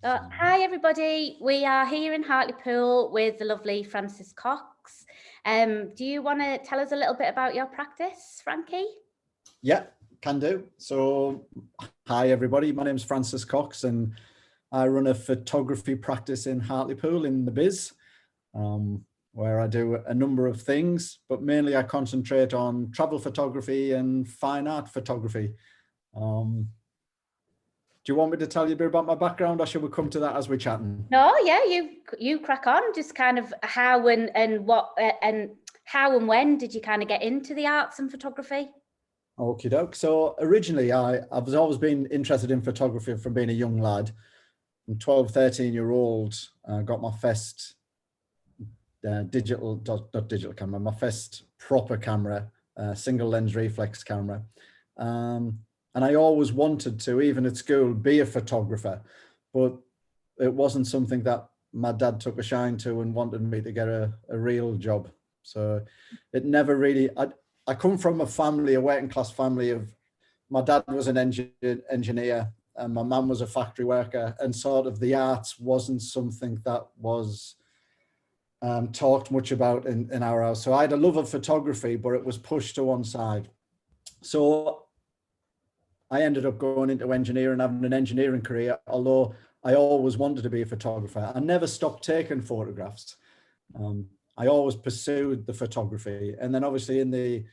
Hi everybody, we are here in Hartlepool with the lovely Frances Cox. Do you want to tell us a little bit about your practice, Frankie? Yeah, can do. So, hi everybody, my name's Frances Cox and I run a photography practice in Hartlepool in the Biz, where I do a number of things, but mainly I concentrate on travel photography and fine art photography. Do you want me to tell you a bit about my background, or should we come to that as we're chatting? No, yeah, you crack on. Just kind of how and what and how and when did you kind of get into the arts and photography? Okie doke. So originally I've always been interested in photography from being a young lad. I'm 12, 13-year-old, got my first not digital camera, my first proper camera, single lens reflex camera. And I always wanted to, even at school, be a photographer, but it wasn't something that my dad took a shine to and wanted me to get a real job. So it never really, I come from a working class family of, my dad was an engineer and my mum was a factory worker, and sort of the arts wasn't something that was talked much about in our house. So I had a love of photography, but it was pushed to one side. So I ended up going into engineering, having an engineering career, although I always wanted to be a photographer. I never stopped taking photographs. I always pursued the photography. And then obviously in the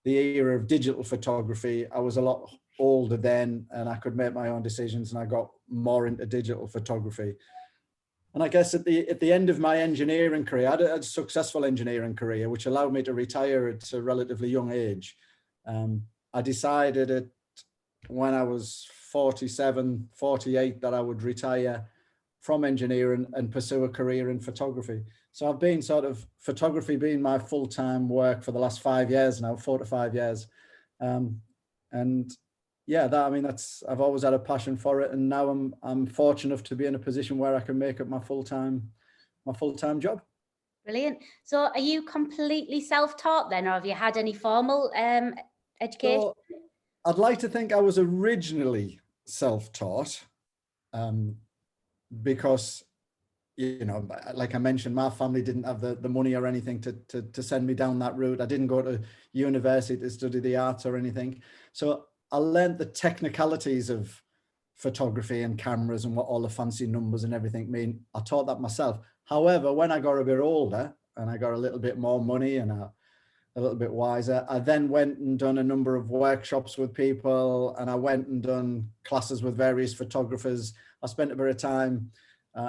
era of digital photography, I was a lot older then and I could make my own decisions, and I got more into digital photography. And I guess at the end of my engineering career, I had a successful engineering career, which allowed me to retire at a relatively young age. I decided when I was 47, 48, that I would retire from engineering and pursue a career in photography. So I've been photography being my full-time work for the last 5 years now, 4 to 5 years. And yeah, I've always had a passion for it. And now I'm fortunate enough to be in a position where I can make it my full-time job. Brilliant. So are you completely self-taught then, or have you had any formal education? So, I'd like to think I was originally self-taught, because, like I mentioned, my family didn't have the money or anything to send me down that route. I didn't go to university to study the arts or anything. So I learned the technicalities of photography and cameras and what all the fancy numbers and everything mean. I taught that myself. However, when I got a bit older and I got a little bit more money and a little bit wiser, I then went and done a number of workshops with people, and I went and done classes with various photographers. I spent a bit of time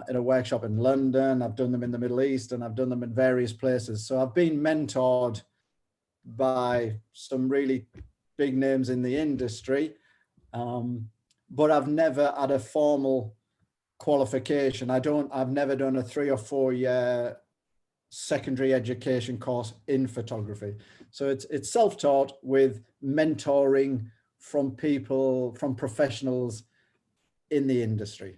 in a workshop in London. I've done them in the Middle East, and I've done them in various places. So I've been mentored by some really big names in the industry, but I've never had a formal qualification. I've never done a 3 or 4 year secondary education course in photography. So it's self-taught with mentoring from people, from professionals in the industry.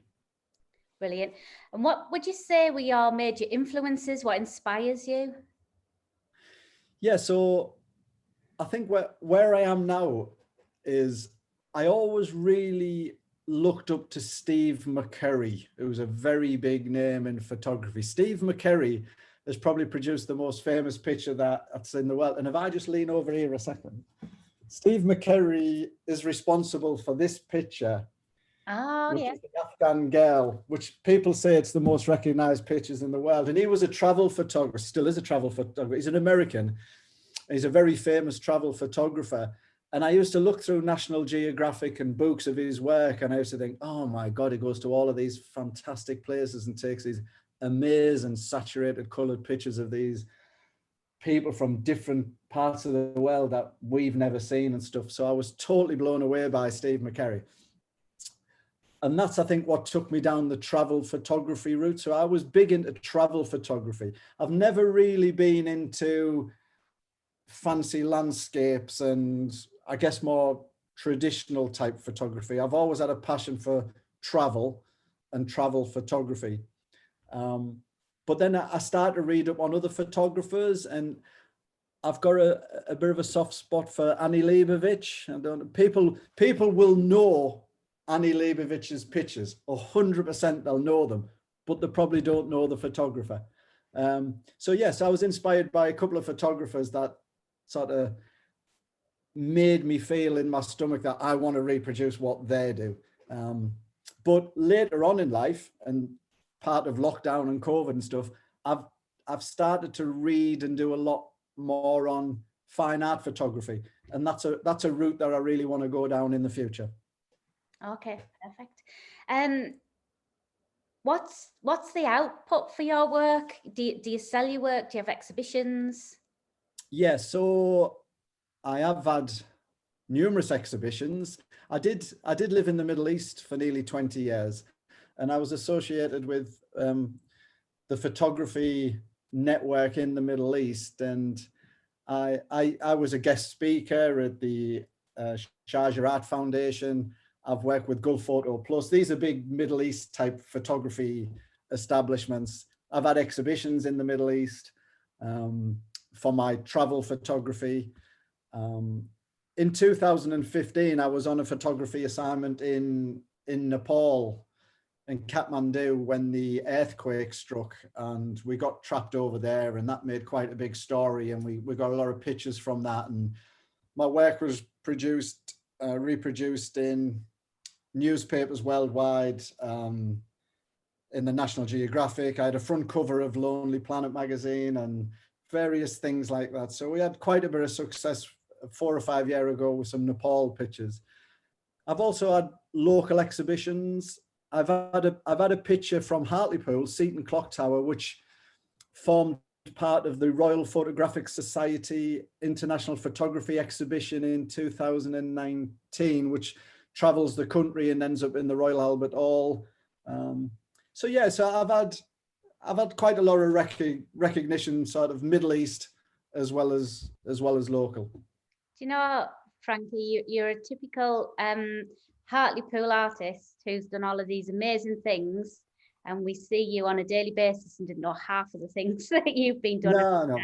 Brilliant. And what would you say were your major influences? What inspires you? Yeah, so I think where I am now is I always really looked up to Steve McCurry, who's a very big name in photography. Steve McCurry has probably produced the most famous picture that's in the world. And if I just lean over here a second, Steve McCurry is responsible for this picture, which is the Afghan girl, which people say it's the most recognized pictures in the world. And he was a travel photographer, still is a travel photographer. He's an American. He's a very famous travel photographer. And I used to look through National Geographic and books of his work, and I used to think, oh my God, he goes to all of these fantastic places and takes these amazing saturated colored pictures of these people from different parts of the world that we've never seen and stuff. So I was totally blown away by Steve McCurry. And that's, I think, what took me down the travel photography route. So I was big into travel photography. I've never really been into fancy landscapes and I guess more traditional type photography. I've always had a passion for travel and travel photography. But then I started to read up on other photographers, and I've got a bit of a soft spot for Annie Leibovitch. People will know Annie Leibovich's pictures, 100% they'll know them, but they probably don't know the photographer. So yes, I was inspired by a couple of photographers that sort of made me feel in my stomach that I want to reproduce what they do. But later on in life, and part of lockdown and COVID and stuff, I've started to read and do a lot more on fine art photography, and that's a route that I really want to go down in the future. Okay, perfect. What's the output for your work? Do you sell your work? Do you have exhibitions? Yeah, so I have had numerous exhibitions. I did live in the Middle East for nearly 20 years, and I was associated with the photography network in the Middle East, and I was a guest speaker at the Sharjah Art Foundation. I've worked with Gulf Photo Plus. These are big Middle East type photography establishments. I've had exhibitions in the Middle East for my travel photography. In 2015, I was on a photography assignment in Nepal, in Kathmandu, when the earthquake struck, and we got trapped over there, and that made quite a big story, and we got a lot of pictures from that, and my work was reproduced in newspapers worldwide, in the National Geographic. I had a front cover of Lonely Planet magazine and various things like that. So we had quite a bit of success 4 or 5 years ago with some Nepal pictures. I've also had local exhibitions. I've had a picture from Hartlepool, Seaton Clock Tower, which formed part of the Royal Photographic Society International Photography Exhibition in 2019, which travels the country and ends up in the Royal Albert Hall. So yeah, so I've had quite a lot of recognition, sort of Middle East as well as local. Do you know, Frankie, you're a typical Hartlepool artist who's done all of these amazing things, and we see you on a daily basis and didn't know half of the things that you've been doing. No,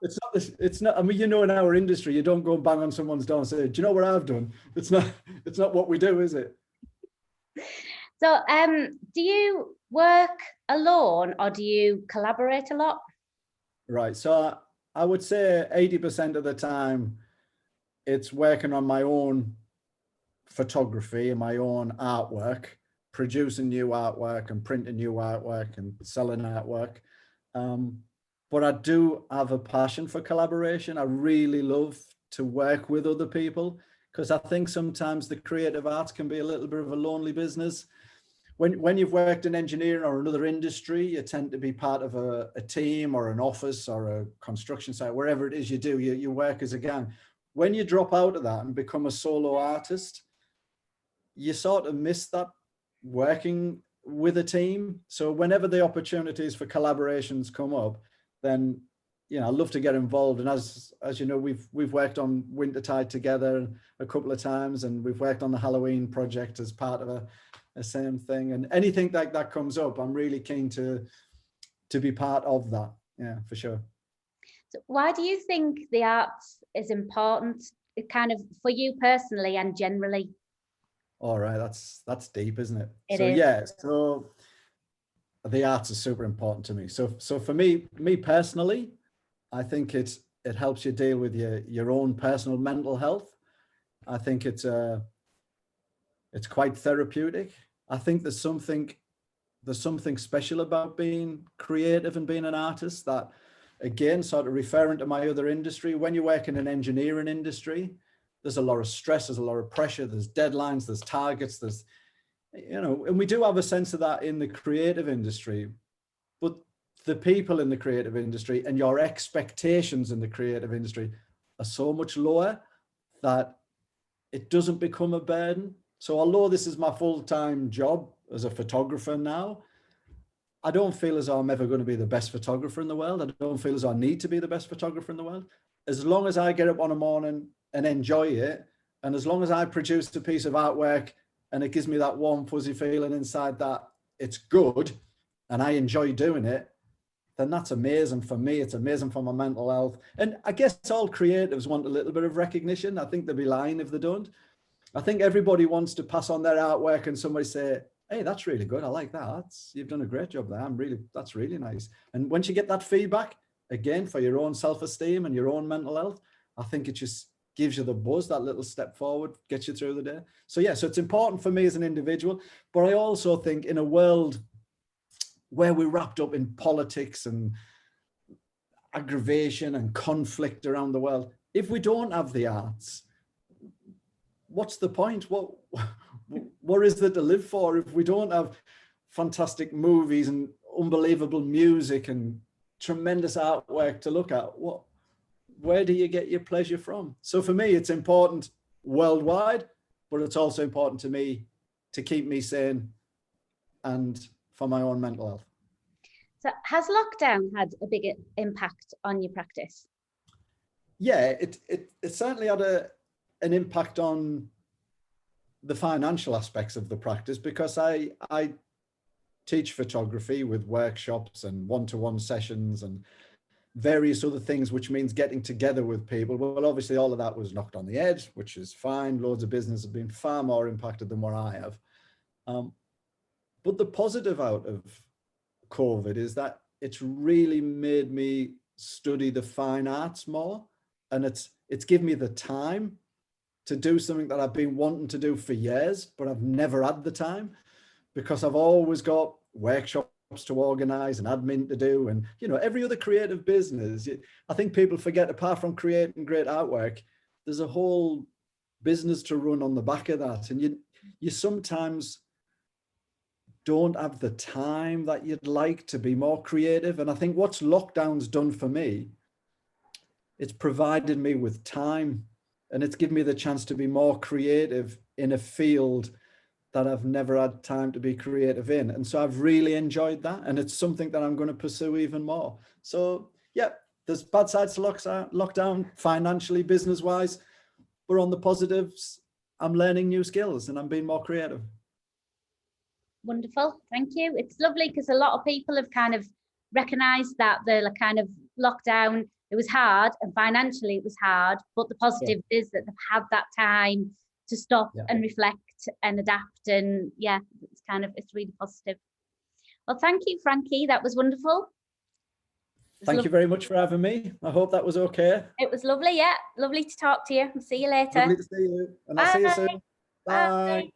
it's not. I mean, you know, in our industry, you don't go and bang on someone's door and say, "Do you know what I've done?" It's not what we do, is it? So, do you work alone or do you collaborate a lot? Right. So I would say 80% of the time, it's working on my own photography and my own artwork, producing new artwork and printing new artwork and selling artwork. But I do have a passion for collaboration. I really love to work with other people, because I think sometimes the creative arts can be a little bit of a lonely business. When you've worked in engineering or another industry, you tend to be part of a team or an office or a construction site, wherever it is you do, you work as a gang. When you drop out of that and become a solo artist, you sort of miss that working with a team. So whenever the opportunities for collaborations come up, then, you know, I love to get involved. And as you know, we've worked on Wintertide together a couple of times, and we've worked on the Halloween project as part of a same thing. And anything like that comes up, I'm really keen to be part of that. Yeah, for sure. So why do you think the arts is important, kind of for you personally and generally? All right, that's deep, isn't it? It so is. Yeah, so the arts is super important to me. So for me personally, I think it helps you deal with your own personal mental health. I think it's quite therapeutic. I think there's something special about being creative and being an artist, that, again, sort of referring to my other industry, when you work in an engineering industry, there's a lot of stress, there's a lot of pressure, there's deadlines, there's targets, there's, you know, and we do have a sense of that in the creative industry, but the people in the creative industry and your expectations in the creative industry are so much lower that it doesn't become a burden. So although this is my full-time job as a photographer now, I don't feel as though I'm ever going to be the best photographer in the world. I don't feel as though I need to be the best photographer in the world. As long as I get up on a morning and enjoy it, and as long as I produce a piece of artwork and it gives me that warm, fuzzy feeling inside that it's good and I enjoy doing it, then that's amazing for me. It's amazing for my mental health. And I guess all creatives want a little bit of recognition. I think they'd be lying if they don't. I think everybody wants to pass on their artwork and somebody say, hey, that's really good. I like that. You've done a great job there. That's really nice. And once you get that feedback, again, for your own self-esteem and your own mental health, I think it just gives you the buzz, that little step forward, gets you through the day. So yeah, so it's important for me as an individual, but I also think in a world where we're wrapped up in politics and aggravation and conflict around the world, if we don't have the arts, what's the point? What is there to live for if we don't have fantastic movies and unbelievable music and tremendous artwork to look at? Where do you get your pleasure from? So for me, it's important worldwide, but it's also important to me to keep me sane and for my own mental health. So has lockdown had a big impact on your practice? Yeah, it certainly had an impact on the financial aspects of the practice, because I teach photography with workshops and one-to-one sessions and various other things, which means getting together with people. Well, obviously all of that was knocked on the head, which is fine. Loads of business have been far more impacted than what I have. But the positive out of COVID is that it's really made me study the fine arts more, and it's given me the time to do something that I've been wanting to do for years, but I've never had the time, because I've always got workshops to organize and admin to do, and every other creative business. I think people forget, apart from creating great artwork, there's a whole business to run on the back of that, and you sometimes don't have the time that you'd like to be more creative. And I think what's lockdown's done for me, it's provided me with time, and it's given me the chance to be more creative in a field that I've never had time to be creative in. And so I've really enjoyed that, and it's something that I'm going to pursue even more. So yeah, there's bad sides to lockdown, financially, business-wise, but on the positives, I'm learning new skills and I'm being more creative. Wonderful, thank you. It's lovely because a lot of people have kind of recognized that the kind of lockdown, it was hard, and financially it was hard, but the positive is that they've had that time to stop and reflect and adapt, and yeah, it's really positive. Well, thank you, Frankie, that was wonderful. Thank you very much for having me. I hope that was okay. It was lovely, yeah, lovely to talk to you. See you later. Lovely to see you, and I'll see you soon. Bye. Bye.